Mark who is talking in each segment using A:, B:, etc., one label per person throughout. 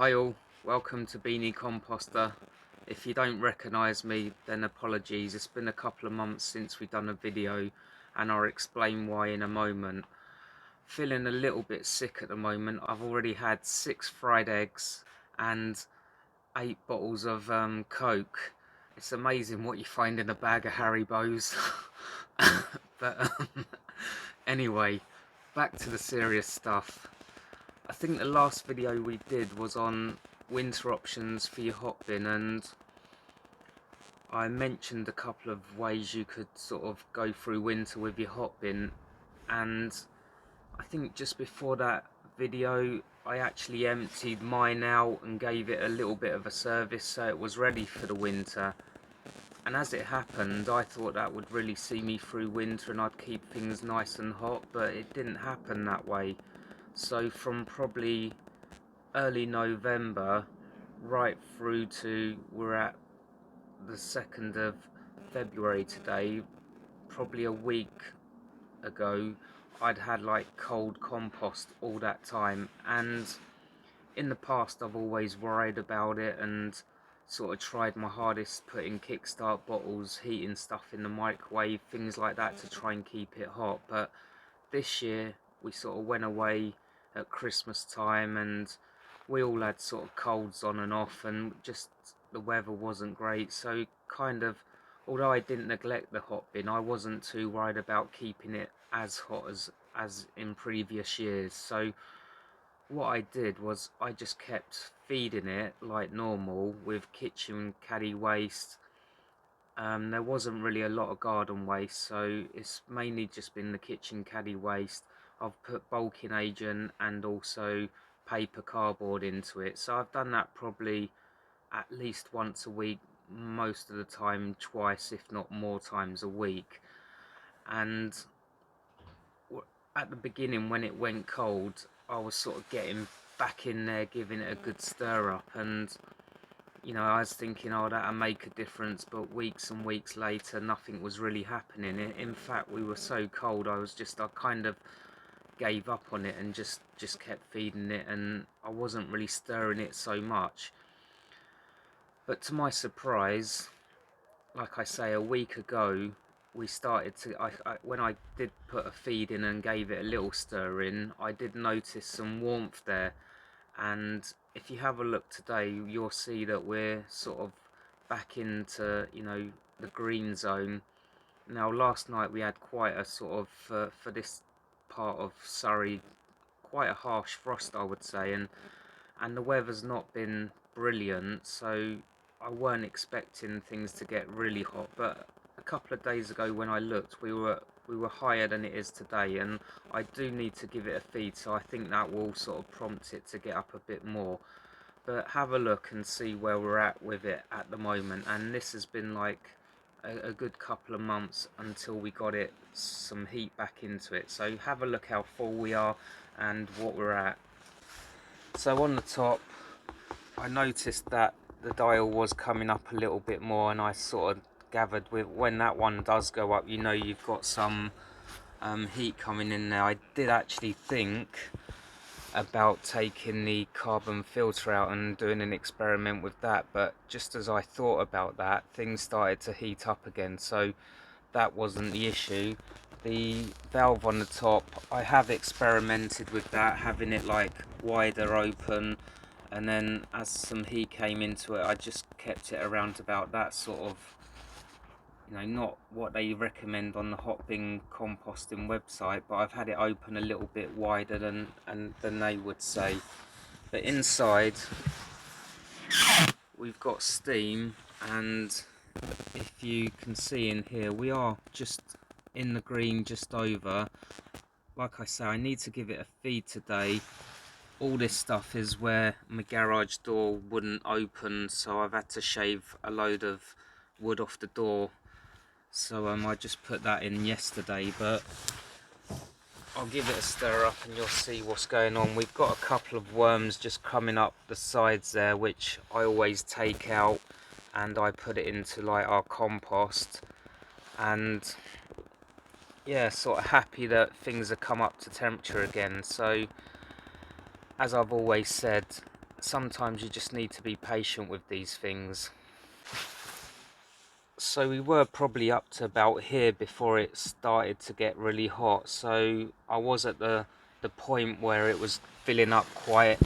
A: Hi all, welcome to Beanie Composter. If you don't recognise me, then apologies. It's been a couple of months since we've done a video and I'll explain why in a moment. Feeling a little bit sick at the moment. I've already had 6 fried eggs and 8 bottles of Coke. It's amazing what you find in a bag of Haribos. but anyway, back to the serious stuff. I think the last video we did was on winter options for your hotbin, and I mentioned a couple of ways you could sort of go through winter with your hotbin, and I think just before that video I actually emptied mine out and gave it a little bit of a service so it was ready for the winter. And as it happened, I thought that would really see me through winter and I'd keep things nice and hot, but it didn't happen that way. So from probably early November right through to we're at the 2nd of February today, probably a week ago I'd had like cold compost all that time, and in the past I've always worried about it and sort of tried my hardest putting kickstart bottles, heating stuff in the microwave, things like that to try and keep it hot. But this year we sort of went away at Christmas time and we all had sort of colds on and off, and just the weather wasn't great, so kind of, although I didn't neglect the hot bin, I wasn't too worried about keeping it as hot as in previous years. So what I did was I just kept feeding it like normal with kitchen caddy waste. There wasn't really a lot of garden waste, so it's mainly just been the kitchen caddy waste. I've put bulking agent and also paper cardboard into it, so I've done that probably at least once a week, most of the time twice if not more times a week. And at the beginning when it went cold I was sort of getting back in there, giving it a good stir up, and you know, I was thinking, oh, that'll make a difference, but weeks and weeks later, nothing was really happening. In fact, we were so cold, I kind of gave up on it and just kept feeding it, and I wasn't really stirring it so much. But to my surprise, like I say, a week ago, we started to, when I did put a feed in and gave it a little stir in, I did notice some warmth there. And if you have a look today, you'll see that we're sort of back into, you know, the green zone. Now last night we had quite a sort of for this part of Surrey, quite a harsh frost I would say, and the weather's not been brilliant, so I weren't expecting things to get really hot. But a couple of days ago when I looked, we were higher than it is today, and I do need to give it a feed, so I think that will sort of prompt it to get up a bit more. But have a look and see where we're at with it at the moment, and this has been like a good couple of months until we got it some heat back into it. So have a look how full we are and what we're at. So on the top I noticed that the dial was coming up a little bit more, and I sort of gathered with when that one does go up, you know, you've got some heat coming in there. I did actually think about taking the carbon filter out and doing an experiment with that, but just as I thought about that, things started to heat up again, so that wasn't the issue. The valve on the top, I have experimented with that, having it like wider open, and then as some heat came into it I just kept it around about that sort of, you know, not what they recommend on the hotbin composting website, but I've had it open a little bit wider than they would say. But inside we've got steam, and if you can see in here we are just in the green, just over. Like I say, I need to give it a feed today. All this stuff is where my garage door wouldn't open, so I've had to shave a load of wood off the door. So I just put that in yesterday, but I'll give it a stir up and you'll see what's going on. We've got a couple of worms just coming up the sides there, which I always take out and I put it into like our compost. And yeah, sort of happy that things have come up to temperature again. So as I've always said, sometimes you just need to be patient with these things. So we were probably up to about here before it started to get really hot, so I was at the point where it was filling up quite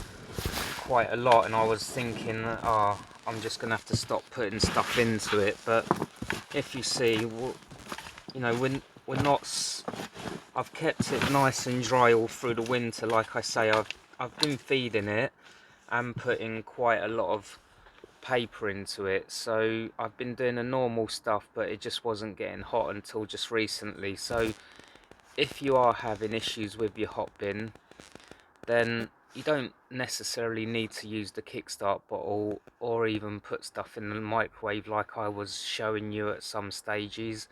A: a lot, and I was thinking, oh, I'm just gonna have to stop putting stuff into it. But if you see, you know, we're not, I've kept it nice and dry all through the winter. Like I say, I've been feeding it and putting quite a lot of paper into it, so I've been doing the normal stuff, but it just wasn't getting hot until just recently. So if you are having issues with your hot bin, then you don't necessarily need to use the kickstart bottle or even put stuff in the microwave like I was showing you at some stages.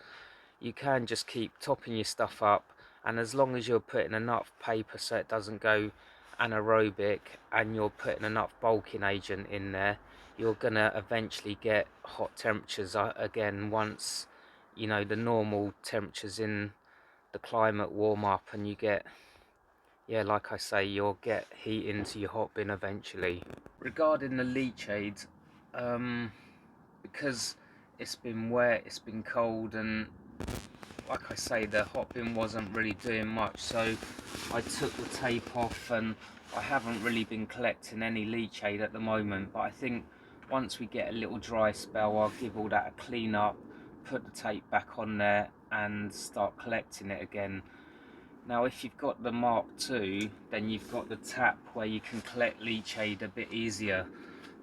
A: You can just keep topping your stuff up, and as long as you're putting enough paper so it doesn't go anaerobic and you're putting enough bulking agent in there, you're gonna eventually get hot temperatures again once, you know, the normal temperatures in the climate warm up, and you get, yeah, like I say, you'll get heat into your hot bin eventually. Regarding the leachate, because it's been wet, it's been cold, and like I say, the hot bin wasn't really doing much, so I took the tape off, and I haven't really been collecting any leachate at the moment. But I think once we get a little dry spell, I'll give all that a clean up, put the tape back on there, and start collecting it again. Now, if you've got the Mark II, then you've got the tap where you can collect leachate a bit easier.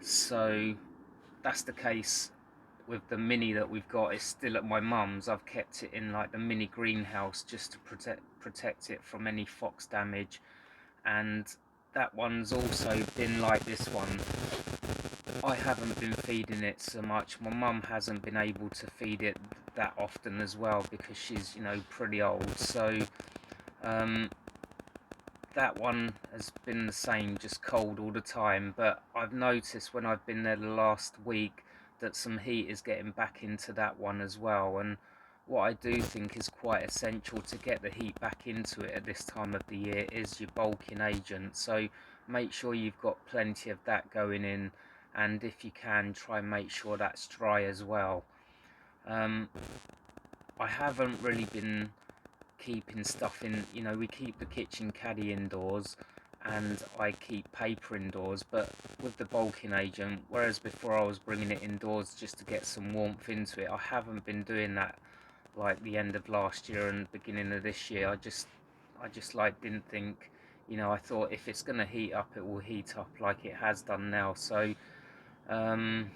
A: So that's the case with the Mini that we've got. It's still at my mum's. I've kept it in like the mini greenhouse just to protect it from any fox damage, and that one's also been like this one. I haven't been feeding it so much. My mum hasn't been able to feed it that often as well because she's, you know, pretty old. So that one has been the same, just cold all the time. But I've noticed when I've been there the last week that some heat is getting back into that one as well. And what I do think is quite essential to get the heat back into it at this time of the year is your bulking agent. So make sure you've got plenty of that going in, and if you can, try and make sure that's dry as well. I haven't really been keeping stuff in, you know, we keep the kitchen caddy indoors and I keep paper indoors, but with the bulking agent, whereas before I was bringing it indoors just to get some warmth into it, I haven't been doing that like the end of last year and beginning of this year. I just like didn't think, you know, I thought if it's going to heat up, it will heat up like it has done now. So um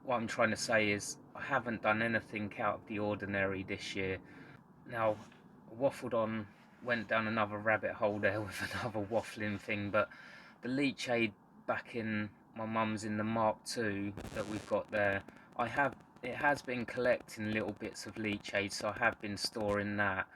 A: what I'm trying to say is I haven't done anything out of the ordinary this year. Now, waffled on, went down another rabbit hole there with another waffling thing, but the leachade back in my mum's in the Mark II that we've got there, it has been collecting little bits of leachade, so I have been storing that,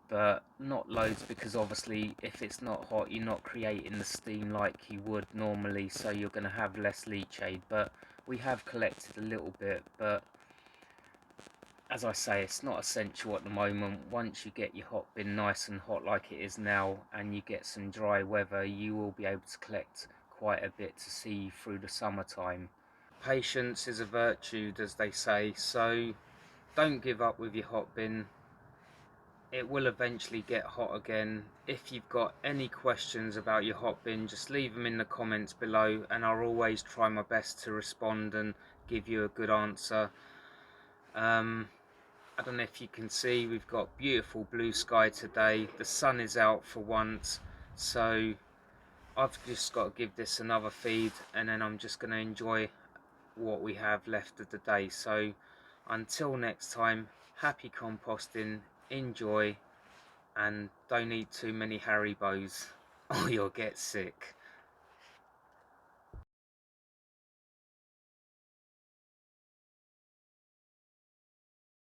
A: but not loads because obviously if it's not hot, you're not creating the steam like you would normally, so you're going to have less leachade. But we have collected a little bit, but as I say, it's not essential at the moment. Once you get your hot bin nice and hot like it is now, and you get some dry weather, you will be able to collect quite a bit to see you through the summertime. Patience is a virtue, as they say, so don't give up with your hot bin. It will eventually get hot again. If you've got any questions about your hot bin, just leave them in the comments below, and I'll always try my best to respond and give you a good answer. I don't know if you can see, we've got beautiful blue sky today. The sun is out for once, so I've just got to give this another feed, and then I'm just going to enjoy what we have left of the day. So until next time, happy composting, enjoy, and don't eat too many Haribos or you'll get sick.